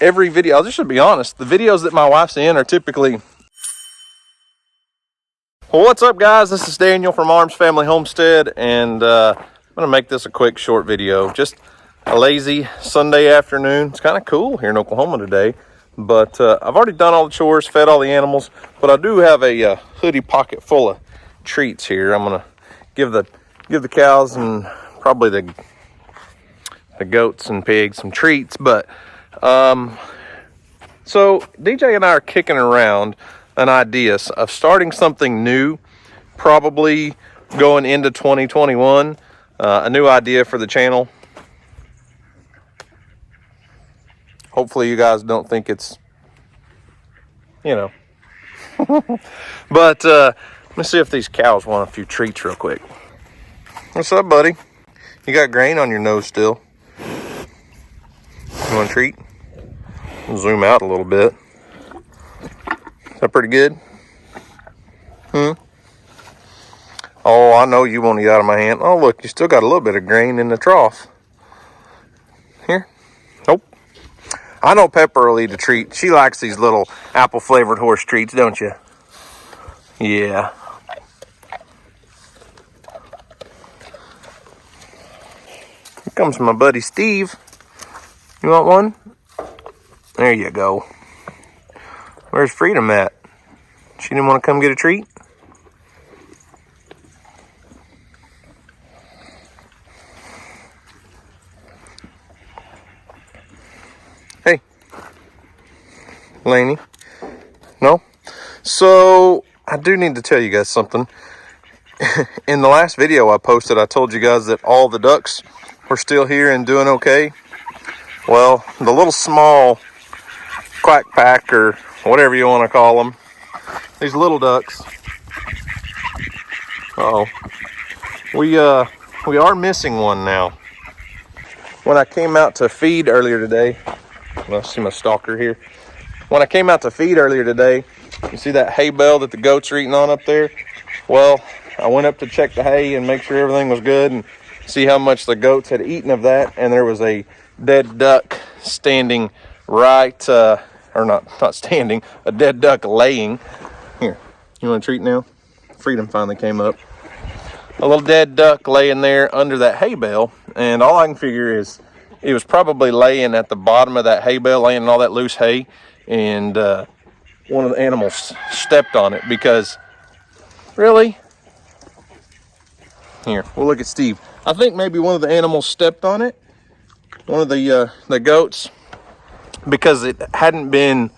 every video, I'll just be honest, the videos that my wife's in are typically... Well, what's up, guys? This is Daniel from Arms Family Homestead, and I'm going to make this a quick, short video. Just a lazy Sunday afternoon. It's kind of cool here in Oklahoma today, but I've already done all the chores, fed all the animals, but I do have a hoodie pocket full of treats here. I'm going to give the cows and probably the goats and pigs some treats, but so DJ and I are kicking around an idea of starting something new, probably going into 2021, a new idea for the channel. Hopefully you guys don't think it's, you know. But let me see if these cows want a few treats real quick. What's up, buddy? You got grain on your nose still. You want a treat? I'll zoom out a little bit. Is that pretty good? Oh, I know you won't eat out of my hand. Oh, look, you still got a little bit of grain in the trough. Here. Nope. I know Pepper will eat a treat. She likes these little apple-flavored horse treats, don't you? Yeah. Here comes my buddy Steve. You want one? There you go. Where's Freedom at? She didn't want to come get a treat? Hey. Laney. No? So, I do need to tell you guys something. In the last video I posted, I told you guys that all the ducks were still here and doing okay. Well, the little small quack pack, or whatever you want to call them, these little ducks, we are missing one now. When I came out to feed earlier today, well, see my stalker here. When I came out to feed earlier today, you see that hay bale that the goats are eating on up there? Well, I went up to check the hay and make sure everything was good and see how much the goats had eaten of that, and there was a dead duck standing right, or not standing, a dead duck laying. Here, you want a treat now? Freedom finally came up. A little dead duck laying there under that hay bale, and all I can figure is it was probably laying at the bottom of that hay bale, laying in all that loose hay, and one of the animals stepped on it, because, really? Here, we'll look at Steve. I think maybe one of the animals stepped on it, one of the goats, because it hadn't been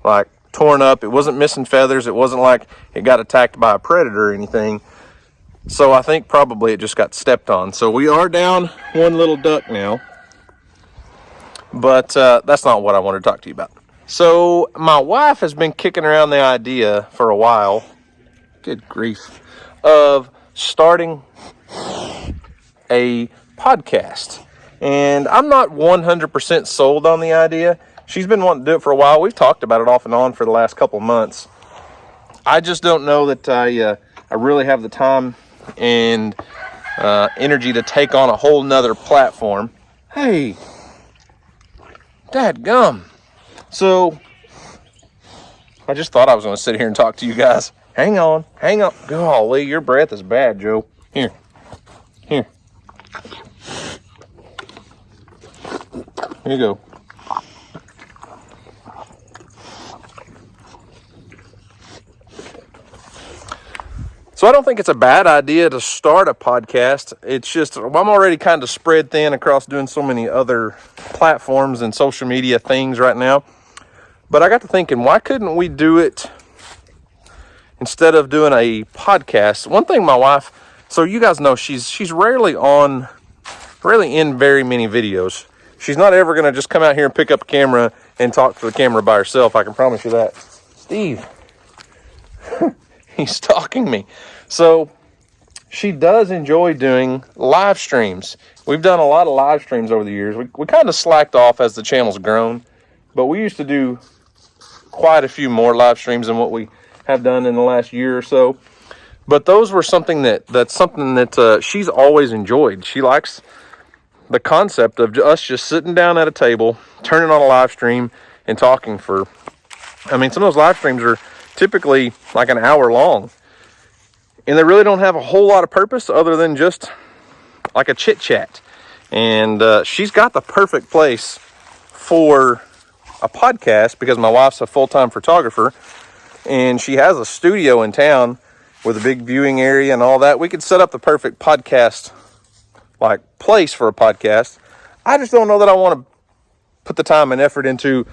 like torn up. It wasn't missing feathers. It wasn't like it got attacked by a predator or anything. So I think probably it just got stepped on. So we are down one little duck now, but that's not what I wanted to talk to you about. So my wife has been kicking around the idea for a while, good grief, of starting a podcast. And I'm not 100% sold on the idea. She's been wanting to do it for a while. We've talked about it off and on for the last couple of months. I just don't know that I really have the time and energy to take on a whole nother platform. Hey, dadgum. So, I just thought I was going to sit here and talk to you guys. Hang on. Golly, your breath is bad, Joe. Here. Here you go. So I don't think it's a bad idea to start a podcast. It's just, I'm already kind of spread thin across doing so many other platforms and social media things right now. But I got to thinking, why couldn't we do it instead of doing a podcast? One thing my wife, so you guys know, she's rarely in very many videos. She's not ever going to just come out here and pick up a camera and talk to the camera by herself. I can promise you that. Steve. He's stalking me. So she does enjoy doing live streams. We've done a lot of live streams over the years. We kind of slacked off as the channel's grown, but we used to do quite a few more live streams than what we have done in the last year or so. But those were something that's something that she's always enjoyed. She likes the concept of us just sitting down at a table, turning on a live stream, and talking for, I mean, some of those live streams are typically like an hour long. And they really don't have a whole lot of purpose other than just like a chit chat. And she's got the perfect place for a podcast because my wife's a full-time photographer and she has a studio in town with a big viewing area and all that. We could set up the perfect podcast like place for a podcast. I just don't know that I want to put the time and effort into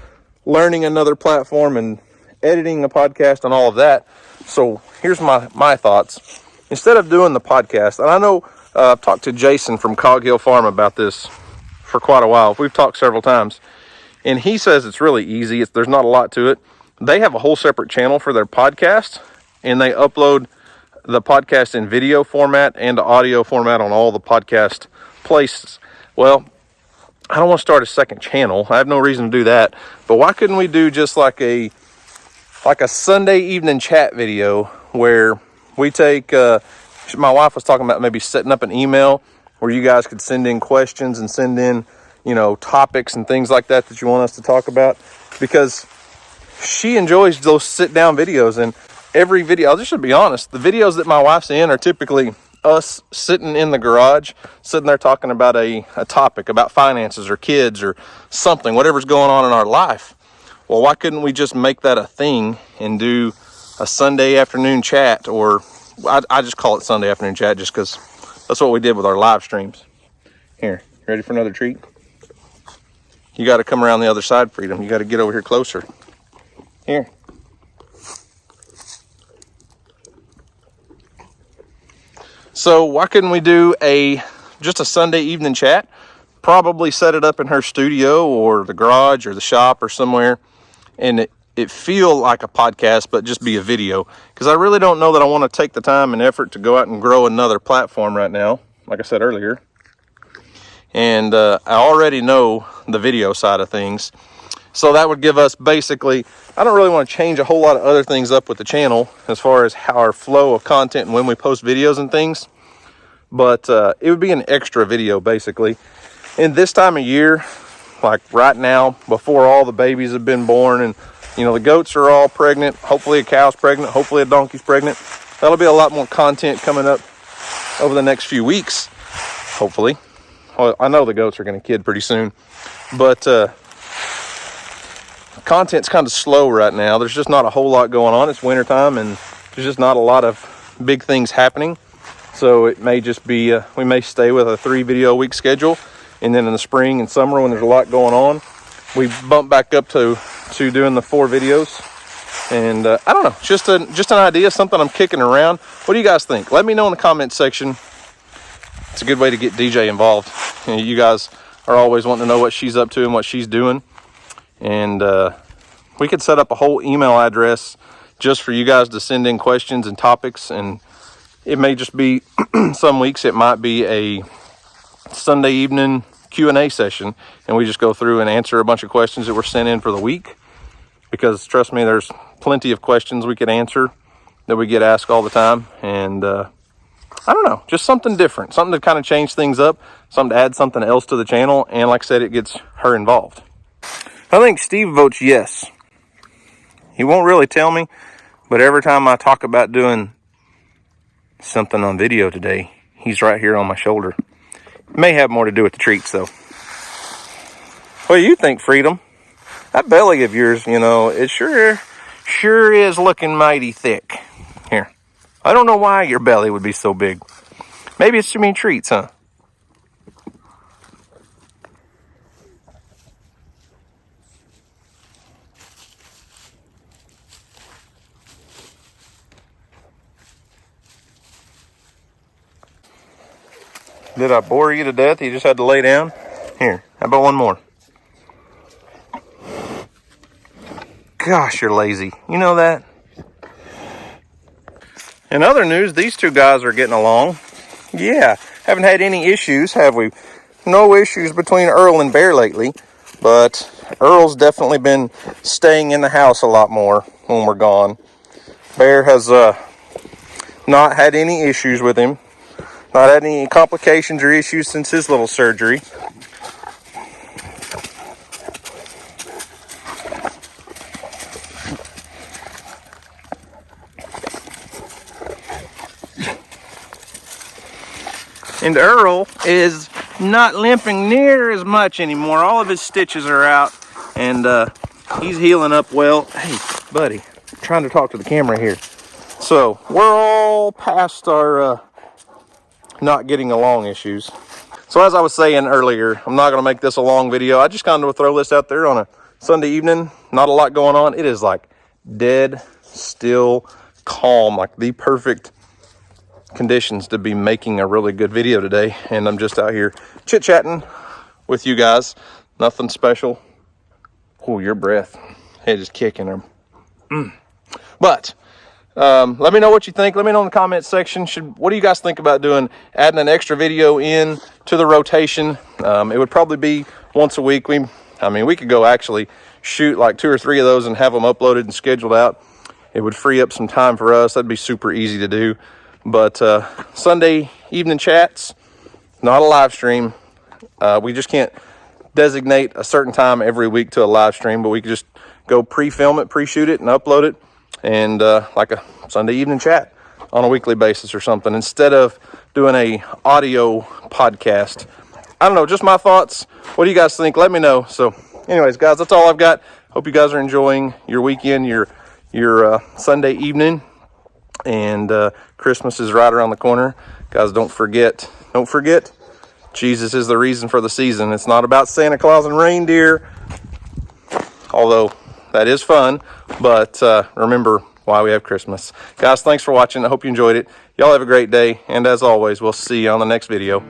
learning another platform and editing a podcast and all of that. So here's my thoughts. Instead of doing the podcast, and I know I've talked to Jason from Cog Hill Farm about this for quite a while. We've talked several times. And he says it's really easy. There's not a lot to it. They have a whole separate channel for their podcast, and they upload the podcast in video format and audio format on all the podcast places. Well, I don't want to start a second channel. I have no reason to do that. But why couldn't we do just like a Sunday evening chat video where we take, my wife was talking about maybe setting up an email where you guys could send in questions and send in, you know, topics and things like that you want us to talk about, because she enjoys those sit down videos. And every video, I'll just be honest, the videos that my wife's in are typically us sitting in the garage, sitting there talking about a topic about finances or kids or something, whatever's going on in our life. Well, why couldn't we just make that a thing and do a Sunday afternoon chat? Or I just call it Sunday afternoon chat just because that's what we did with our live streams. Here, ready for another treat? You got to come around the other side, Freedom. You got to get over here closer. Here. So why couldn't we do just a Sunday evening chat? Probably set it up in her studio or the garage or the shop or somewhere, and it feel like a podcast, but just be a video. Because I really don't know that I want to take the time and effort to go out and grow another platform right now, like I said earlier. And I already know the video side of things. So that would give us basically, I don't really want to change a whole lot of other things up with the channel as far as how our flow of content and when we post videos and things. But it would be an extra video basically. And this time of year, like right now, before all the babies have been born and, you know, the goats are all pregnant, hopefully a cow's pregnant, hopefully a donkey's pregnant. That'll be a lot more content coming up over the next few weeks, hopefully. Well, I know the goats are going to kid pretty soon, but content's kind of slow right now. There's just not a whole lot going on. It's wintertime and there's just not a lot of big things happening. So it may just be, we may stay with a 3 video a week schedule. And then in the spring and summer when there's a lot going on, we bump back up to doing the 4 videos. And I don't know, just an idea, something I'm kicking around. What do you guys think? Let me know in the comments section. It's a good way to get DJ involved. You know, you guys are always wanting to know what she's up to and what she's doing. And we could set up a whole email address just for you guys to send in questions and topics. And it may just be, some weeks it might be a Sunday evening Q&A session. And we just go through and answer a bunch of questions that were sent in for the week. Because trust me, there's plenty of questions we could answer that we get asked all the time. And I don't know, just something different, something to kind of change things up, something to add something else to the channel. And like I said, it gets her involved. I think Steve votes yes. He won't really tell me, but every time I talk about doing something on video today, he's right here on my shoulder. May have more to do with the treats though. What do you think, Freedom? That belly of yours, you know, it sure is looking mighty thick. Here, I don't know why your belly would be so big. Maybe it's too many treats, huh? Did I bore you to death? You just had to lay down? Here, how about one more? Gosh, you're lazy. You know that? In other news, these two guys are getting along. Yeah, haven't had any issues, have we? No issues between Earl and Bear lately, but Earl's definitely been staying in the house a lot more when we're gone. Bear has not had any issues with him. Not had any complications or issues since his little surgery. And Earl is not limping near as much anymore. All of his stitches are out, and he's healing up well. Hey, buddy, I'm trying to talk to the camera here. So we're all past our not getting along issues. So as I was saying earlier, I'm not going to make this a long video. I just kind of throw this out there on a Sunday evening. Not a lot going on. It is like dead still calm, like the perfect conditions to be making a really good video today. And I'm just out here chit-chatting with you guys. Nothing special. Oh, your breath. It is kicking them. But let me know what you think. Let me know in the comment section. What do you guys think about adding an extra video in to the rotation? It would probably be once a week. We could go actually shoot like 2 or 3 of those and have them uploaded and scheduled out. It would free up some time for us. That'd be super easy to do. But Sunday evening chats, not a live stream. We just can't designate a certain time every week to a live stream, but we could just go pre-film it, pre-shoot it, and upload it, and like a Sunday evening chat on a weekly basis or something, instead of doing a audio podcast. I don't know, just my thoughts. What do you guys think? Let me know. So anyways, guys, that's all I've got. Hope you guys are enjoying your weekend, your Sunday evening. And Christmas is right around the corner. Guys, don't forget, Jesus is the reason for the season. It's not about Santa Claus and reindeer, although that is fun, but remember why we have Christmas. Guys, thanks for watching. I hope you enjoyed it. Y'all have a great day, and as always, we'll see you on the next video.